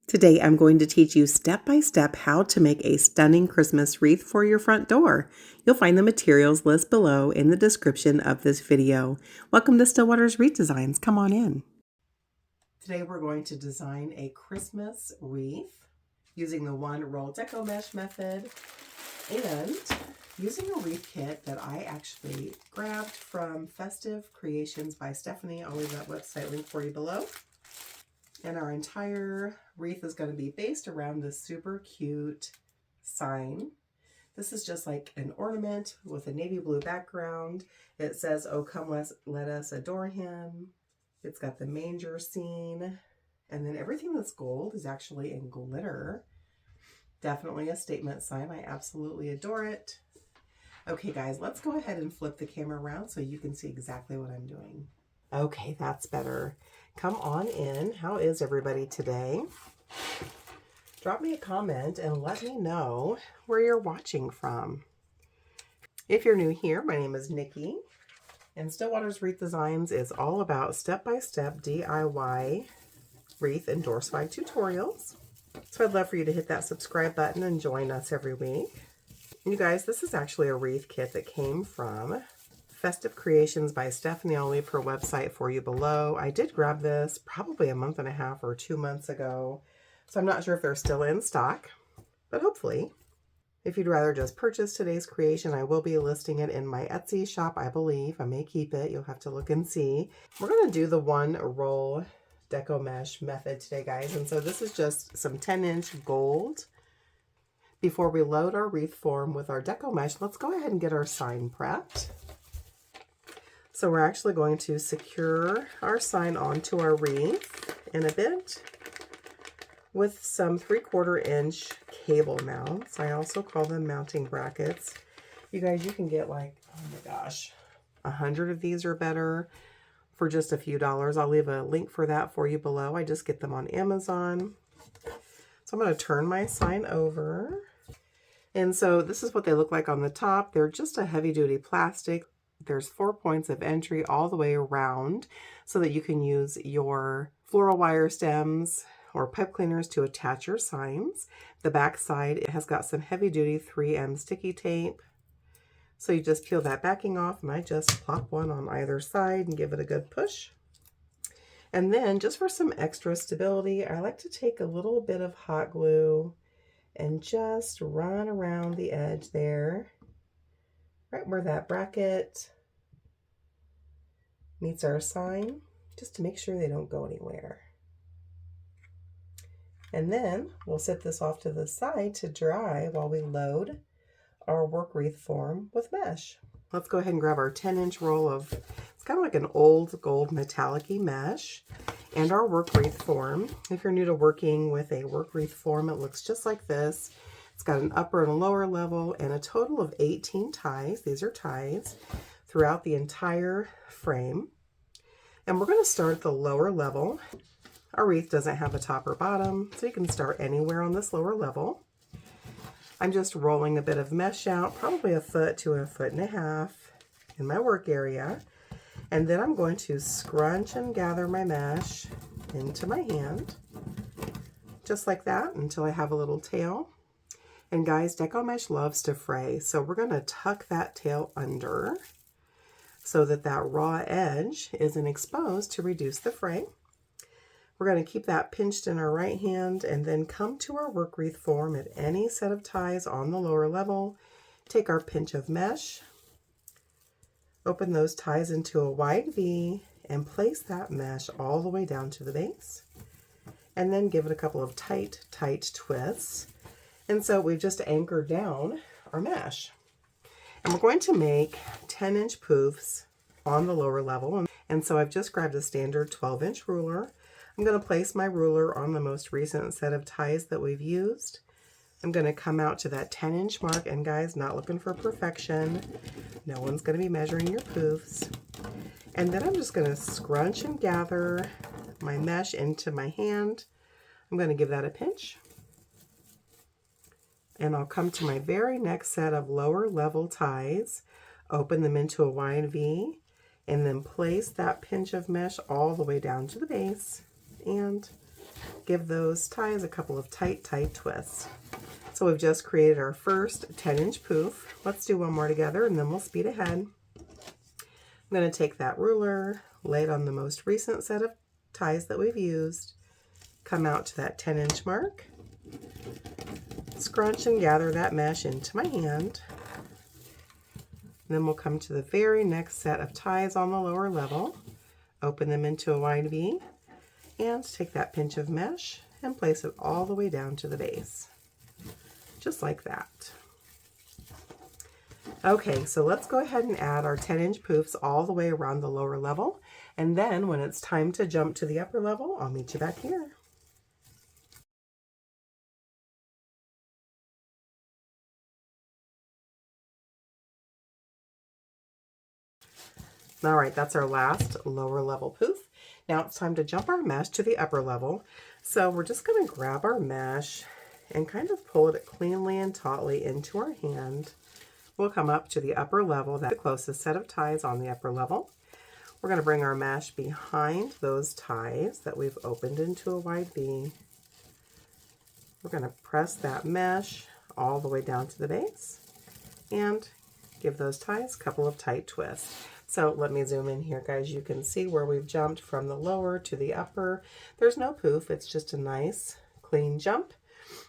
Today I'm going to teach you step by step how to make a stunning Christmas wreath for your front door. You'll find the materials list below in the description of this video. Welcome to Stillwater's Wreath Designs. Come on in. Today we're going to design a Christmas wreath using the one roll Deco mesh method and using a wreath kit that I actually grabbed from Festive Creations by Stephanie. I'll leave that website link for you below. And our entire wreath is going to be based around this super cute sign. This is just like an ornament with a navy blue background. It says, "Oh, come let us adore him." It's got the manger scene. And then everything that's gold is actually in glitter. Definitely a statement sign. I absolutely adore it. Okay, guys, let's go ahead and flip the camera around so you can see exactly what I'm doing. Okay, that's better. Come on in. How is everybody today? Drop me a comment and let me know where you're watching from. If you're new here, my name is Nikki, and Stillwater's Wreath Designs is all about step-by-step DIY wreath and door swag tutorials. So I'd love for you to hit that subscribe button and join us every week. You guys, this is actually a wreath kit that came from Festive Creations by Stephanie. I'll leave her website for you below. I did grab this probably a month and a half or 2 months ago, so I'm not sure if they're still in stock, but hopefully. If you'd rather just purchase today's creation, I will be listing it in my Etsy shop, I believe. I may keep it. You'll have to look and see. We're going to do the one roll Deco mesh method today, guys, and so this is just some 10-inch gold. Before we load our wreath form with our Deco mesh, let's go ahead and get our sign prepped. So we're actually going to secure our sign onto our wreath in a bit with some 3/4 inch cable mounts. I also call them mounting brackets. You guys, you can get like, oh my gosh, 100 of these or better for just a few dollars. I'll leave a link for that for you below. I just get them on Amazon. So I'm going to turn my sign over. And so this is what they look like on the top. They're just a heavy duty plastic. There's 4 points of entry all the way around so that you can use your floral wire stems or pipe cleaners to attach your signs. The back side, it has got some heavy duty 3M sticky tape. So you just peel that backing off, and I just plop one on either side and give it a good push. And then just for some extra stability, I like to take a little bit of hot glue and just run around the edge there, right where that bracket meets our sign, just to make sure they don't go anywhere. And then we'll set this off to the side to dry while we load our work wreath form with mesh. Let's go ahead and grab our 10-inch roll of, it's kind of like an old gold metallic-y mesh, and our work wreath form. If you're new to working with a work wreath form, it looks just like this. It's got an upper and a lower level and a total of 18 ties. These are ties throughout the entire frame. And we're going to start at the lower level. Our wreath doesn't have a top or bottom, so you can start anywhere on this lower level. I'm just rolling a bit of mesh out, probably 1 foot to 1.5 feet in my work area. And then I'm going to scrunch and gather my mesh into my hand, just like that, until I have a little tail. And guys, Deco mesh loves to fray, so we're going to tuck that tail under so that that raw edge isn't exposed to reduce the fray. We're going to keep that pinched in our right hand and then come to our work wreath form at any set of ties on the lower level. Take our pinch of mesh, open those ties into a wide V, and place that mesh all the way down to the base. And then give it a couple of tight twists. And so we've just anchored down our mesh. And we're going to make 10-inch poofs on the lower level. And so I've just grabbed a standard 12-inch ruler. I'm going to place my ruler on the most recent set of ties that we've used. I'm going to come out to that 10-inch mark, and guys, not looking for perfection. No one's going to be measuring your poofs. And then I'm just going to scrunch and gather my mesh into my hand. I'm going to give that a pinch. And I'll come to my very next set of lower level ties, open them into a wide V, and then place that pinch of mesh all the way down to the base and give those ties a couple of tight twists. So we've just created our first 10-inch poof. Let's do one more together and then we'll speed ahead. I'm going to take that ruler, lay it on the most recent set of ties that we've used, come out to that 10-inch mark, scrunch and gather that mesh into my hand. And then we'll come to the very next set of ties on the lower level, open them into a wide V, and take that pinch of mesh and place it all the way down to the base, just like that. Okay, so let's go ahead and add our 10-inch poofs all the way around the lower level, and then when it's time to jump to the upper level, I'll meet you back here. All right, that's our last lower level poof. Now it's time to jump our mesh to the upper level. So we're just going to grab our mesh and kind of pull it cleanly and tautly into our hand. We'll come up to the upper level, that's the closest set of ties on the upper level. We're going to bring our mesh behind those ties that we've opened into a wide V. We're going to press that mesh all the way down to the base and give those ties a couple of tight twists. So let me zoom in here, guys. You can see where we've jumped from the lower to the upper. There's no poof. It's just a nice, clean jump.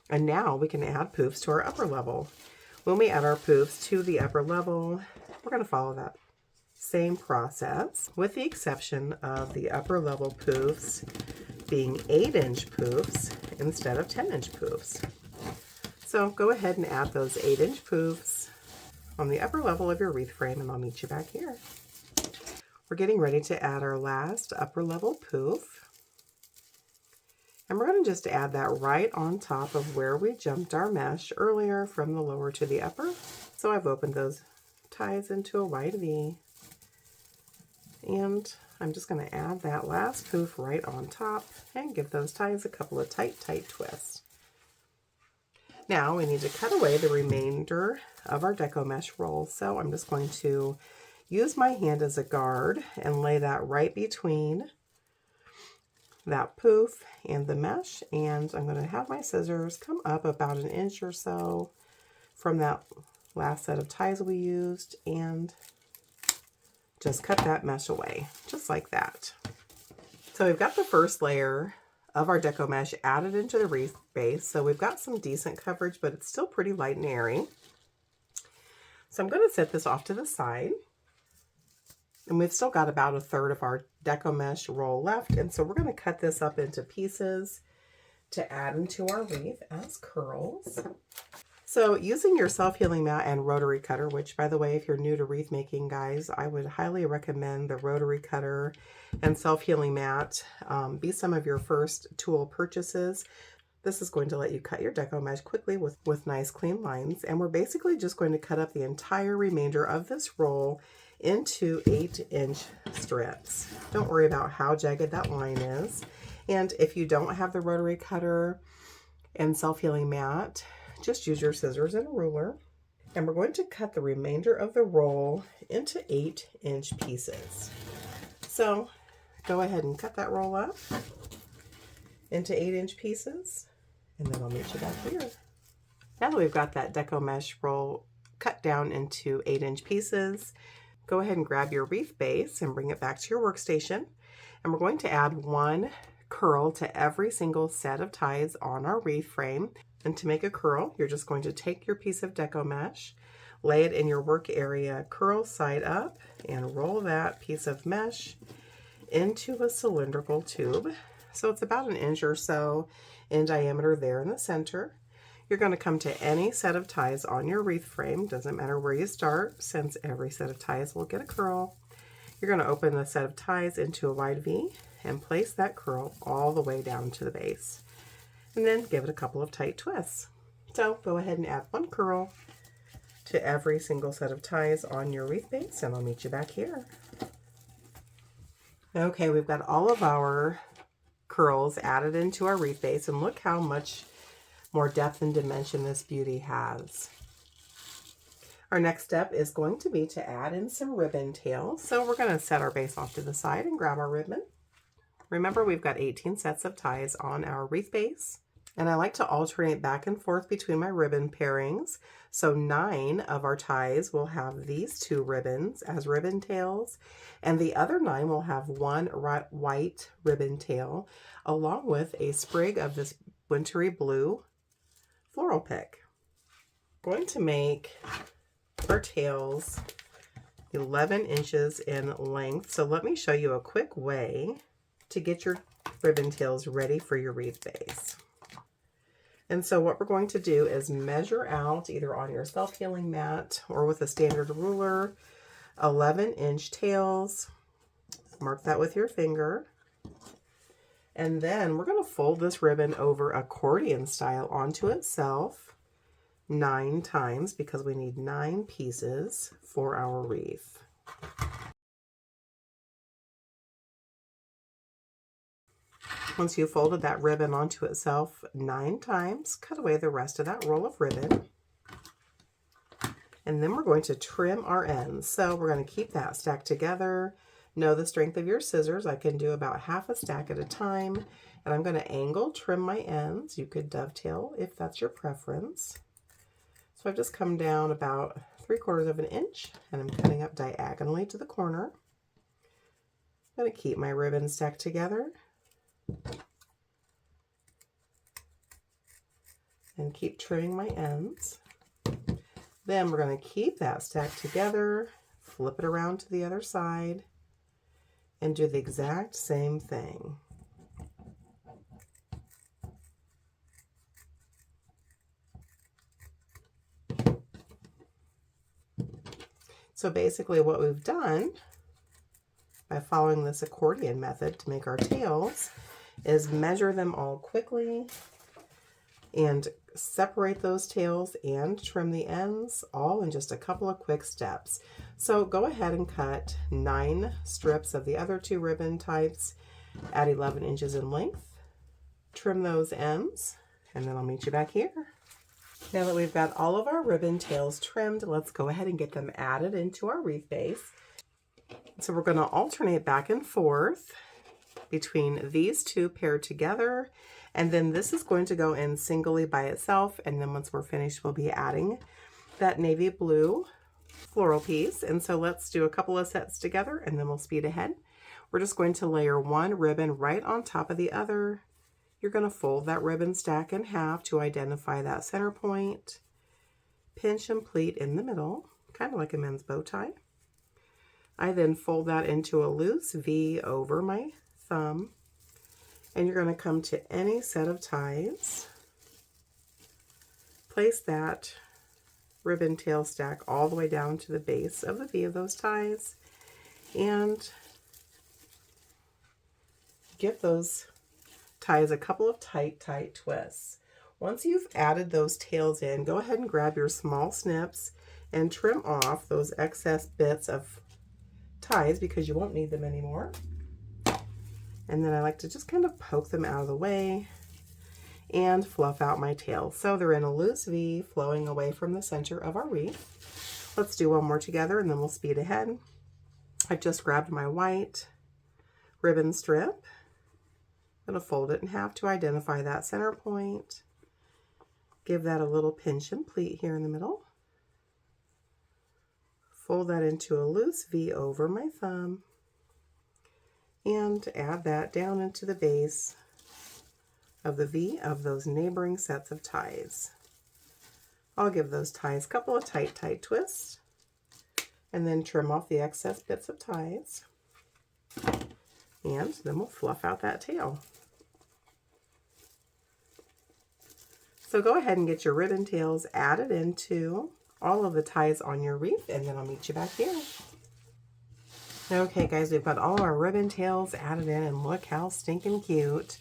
And now we can add poofs to our upper level. When we add our poofs to the upper level, we're going to follow that same process, with the exception of the upper level poofs being 8-inch poofs instead of 10-inch poofs. So go ahead and add those 8-inch poofs on the upper level of your wreath frame, and I'll meet you back here. We're getting ready to add our last upper level poof. And we're going to just add that right on top of where we jumped our mesh earlier from the lower to the upper. So I've opened those ties into a wide V. And I'm just going to add that last poof right on top and give those ties a couple of tight twists. Now we need to cut away the remainder of our Deco mesh roll. So I'm just going to use my hand as a guard and lay that right between that poof and the mesh, and I'm going to have my scissors come up about 1 inch or so from that last set of ties we used and just cut that mesh away, just like that. So we've got the first layer of our Deco mesh added into the wreath base, so we've got some decent coverage, but it's still pretty light and airy. So I'm going to set this off to the side. And we've still got about 1/3 of our Deco mesh roll left. And so we're going to cut this up into pieces to add into our wreath as curls. So using your self-healing mat and rotary cutter, which by the way, if you're new to wreath making, guys, I would highly recommend the rotary cutter and self-healing mat be some of your first tool purchases. This is going to let you cut your Deco mesh quickly with nice clean lines. And we're basically just going to cut up the entire remainder of this roll into 8-inch strips. Don't worry about how jagged that line is. And if you don't have the rotary cutter and self-healing mat, just use your scissors and a ruler. And we're going to cut the remainder of the roll into 8-inch pieces. So go ahead and cut that roll up into 8-inch pieces, and then I'll meet you back here. Now that we've got that Deco mesh roll cut down into 8-inch pieces, go ahead and grab your wreath base and bring it back to your workstation. And we're going to add 1 curl to every single set of ties on our wreath frame. And to make a curl, you're just going to take your piece of Deco mesh, lay it in your work area, curl side up, and roll that piece of mesh into a cylindrical tube. So it's about 1 inch or so in diameter there in the center. You're going to come to any set of ties on your wreath frame, doesn't matter where you start, since every set of ties will get a curl. You're going to open the set of ties into a wide V and place that curl all the way down to the base. And then give it a couple of tight twists. So go ahead and add 1 curl to every single set of ties on your wreath base, and I'll meet you back here. Okay, we've got all of our curls added into our wreath base, and look how much more depth and dimension this beauty has. Our next step is going to be to add in some ribbon tails. So we're going to set our base off to the side and grab our ribbon. Remember, we've got 18 sets of ties on our wreath base. And I like to alternate back and forth between my ribbon pairings. So 9 of our ties will have these 2 ribbons as ribbon tails, and the other 9 will have one white ribbon tail, along with a sprig of this wintry blue floral pick. I'm going to make our tails 11 inches in length. So let me show you a quick way to get your ribbon tails ready for your wreath base. And so what we're going to do is measure out, either on your self-healing mat or with a standard ruler, 11-inch tails. Mark that with your finger. And then we're going to fold this ribbon over accordion style onto itself 9 times, because we need 9 pieces for our wreath. Once you've folded that ribbon onto itself 9 times, cut away the rest of that roll of ribbon. And then we're going to trim our ends. So we're going to keep that stacked together. Know the strength of your scissors. I can do about half a stack at a time. And I'm going to angle trim my ends. You could dovetail if that's your preference. So I've just come down about 3/4 of an inch, and I'm cutting up diagonally to the corner. I'm going to keep my ribbon stacked together and keep trimming my ends. Then we're going to keep that stacked together, flip it around to the other side, and do the exact same thing. So basically what we've done by following this accordion method to make our tails is measure them all quickly and separate those tails and trim the ends all in just a couple of quick steps. So go ahead and cut 9 strips of the other 2 ribbon types at 11 inches in length. Trim those ends, and then I'll meet you back here. Now that we've got all of our ribbon tails trimmed, let's go ahead and get them added into our wreath base. So we're going to alternate back and forth between these 2 paired together, and then this is going to go in singly by itself, and then once we're finished we'll be adding that navy blue floral piece. And so let's do a couple of sets together and then we'll speed ahead. We're just going to layer one ribbon right on top of the other. You're going to fold that ribbon stack in half to identify that center point, pinch and pleat in the middle, kind of like a men's bow tie. I then fold that into a loose V over my thumb, and you're going to come to any set of ties, place that ribbon tail stack all the way down to the base of the V of those ties, and give those ties a couple of tight twists. Once you've added those tails in, go ahead and grab your small snips and trim off those excess bits of ties because you won't need them anymore. And then I like to just kind of poke them out of the way and fluff out my tails. So they're in a loose V flowing away from the center of our wreath. Let's do one more together and then we'll speed ahead. I've just grabbed my white ribbon strip. I'm going to fold it in half to identify that center point. Give that a little pinch and pleat here in the middle. Fold that into a loose V over my thumb and add that down into the base of the V of those neighboring sets of ties. I'll give those ties a couple of tight twists and then trim off the excess bits of ties, and then we'll fluff out that tail. So go ahead and get your ribbon tails added into all of the ties on your wreath, and then I'll meet you back here. Okay guys, we've got all of our ribbon tails added in, and look how stinking cute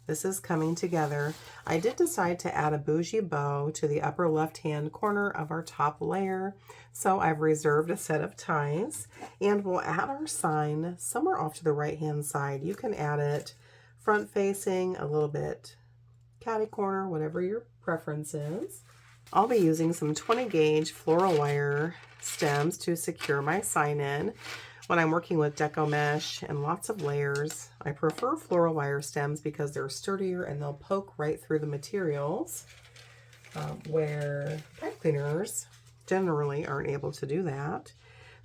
this is coming together. I did decide to add a bougie bow to the upper left-hand corner of our top layer, so I've reserved a set of ties, and we'll add our sign somewhere off to the right-hand side. You can add it front-facing, a little bit catty-corner, whatever your preference is. I'll be using some 20 gauge floral wire stems to secure my sign in. when I'm working with Deco mesh and lots of layers, I prefer floral wire stems because they're sturdier and they'll poke right through the materials, where pipe cleaners generally aren't able to do that.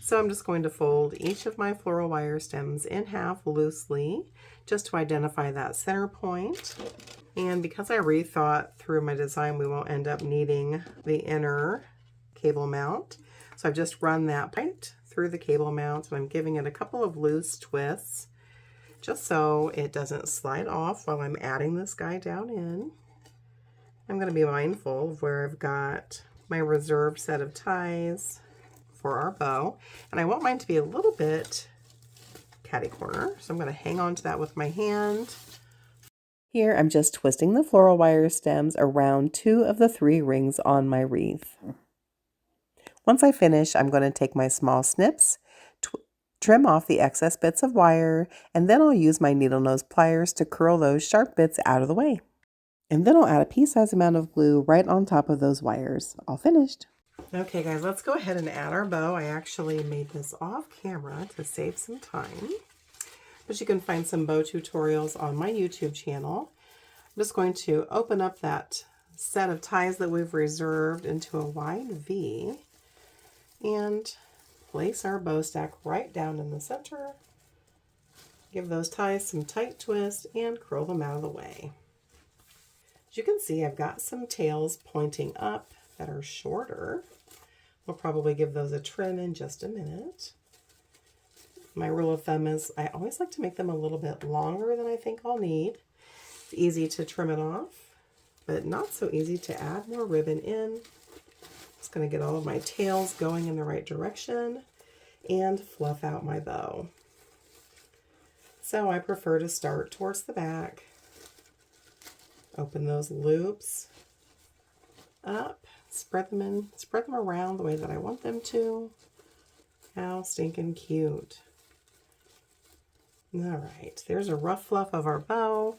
So I'm just going to fold each of my floral wire stems in half loosely just to identify that center point. And because I rethought through my design, we won't end up needing the inner cable mount. So I've just run that pipe through the cable mount, and I'm giving it a couple of loose twists just so it doesn't slide off while I'm adding this guy down in. I'm going to be mindful of where I've got my reserved set of ties for our bow, and I want mine to be a little bit catty corner, so I'm going to hang on to that with my hand. Here I'm just twisting the floral wire stems around 2 of the 3 rings on my wreath. Once I finish, I'm going to take my small snips, trim off the excess bits of wire, and then I'll use my needle nose pliers to curl those sharp bits out of the way. And then I'll add a pea-sized amount of glue right on top of those wires. All finished. Okay guys, let's go ahead and add our bow. I actually made this off camera to save some time, but you can find some bow tutorials on my YouTube channel. I'm just going to open up that set of ties that we've reserved into a wide V and place our bow stack right down in the center. Give those ties some tight twist and curl them out of the way. As you can see, I've got some tails pointing up that are shorter. We'll probably give those a trim in just a minute. My rule of thumb is I always like to make them a little bit longer than I think I'll need. It's easy to trim it off, but not so easy to add more ribbon in. Just going to get all of my tails going in the right direction and fluff out my bow. So I prefer to start towards the back, open those loops up, spread them around the way that I want them to. How stinking cute. All right, there's a rough fluff of our bow.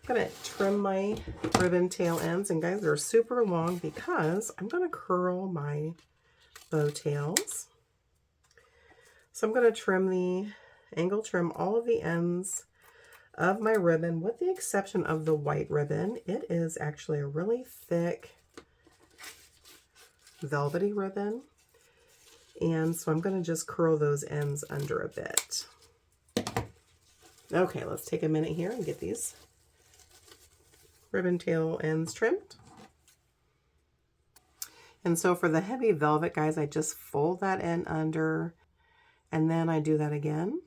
I'm going to trim my ribbon tail ends, and guys, they're super long because I'm going to curl my bow tails. So I'm going to angle trim all of the ends of my ribbon with the exception of the white ribbon. It is actually a really thick velvety ribbon, and so I'm going to just curl those ends under a bit. Okay, let's take a minute here and get these ribbon tail ends trimmed. And so for the heavy velvet, guys, I just fold that end under, and then I do that again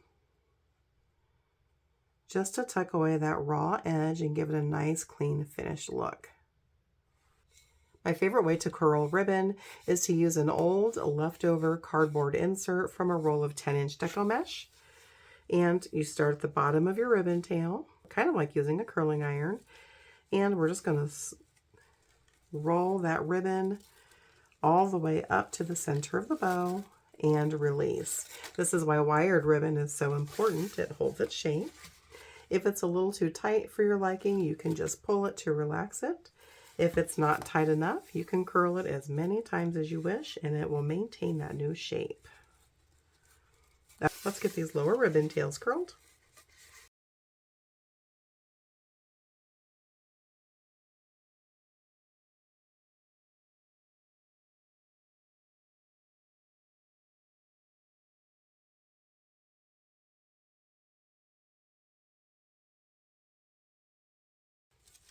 just to tuck away that raw edge and give it a nice clean finished look. My favorite way to curl ribbon is to use an old leftover cardboard insert from a roll of 10-inch Deco mesh. And you start at the bottom of your ribbon tail, kind of like using a curling iron. And we're just going to roll that ribbon all the way up to the center of the bow and release. This is why wired ribbon is so important. It holds its shape. If it's a little too tight for your liking, you can just pull it to relax it. If it's not tight enough, you can curl it as many times as you wish, and it will maintain that new shape. Now, let's get these lower ribbon tails curled.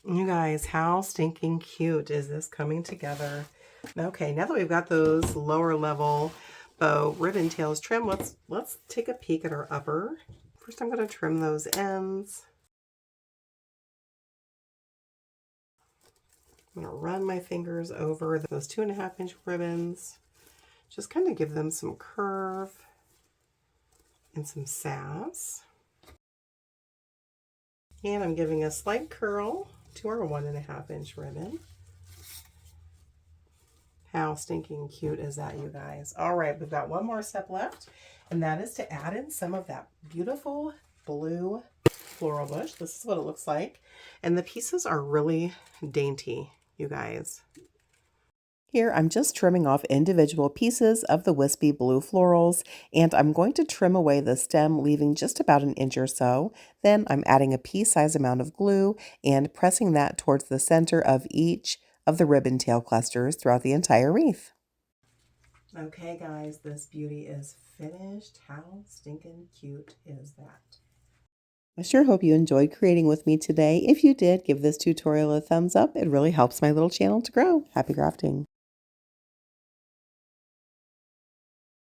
You guys, how stinking cute is this coming together? Okay, now that we've got those lower level bow ribbon tails trimmed, let's take a peek at our upper. First, I'm going to trim those ends. I'm going to run my fingers over those 2.5-inch ribbons. Just kind of give them some curve and some sass. And I'm giving a slight curl to our 1.5-inch ribbon. How stinking cute is that, you guys? All right, we've got one more step left, and that is to add in some of that beautiful blue floral bush. This is what it looks like. And the pieces are really dainty, you guys. Here, I'm just trimming off individual pieces of the wispy blue florals, and I'm going to trim away the stem, leaving just about an inch or so. Then I'm adding a pea-sized amount of glue and pressing that towards the center of each of the ribbon tail clusters throughout the entire wreath. Okay, guys, this beauty is finished. How stinking cute is that? I sure hope you enjoyed creating with me today. If you did, give this tutorial a thumbs up. It really helps my little channel to grow. Happy crafting!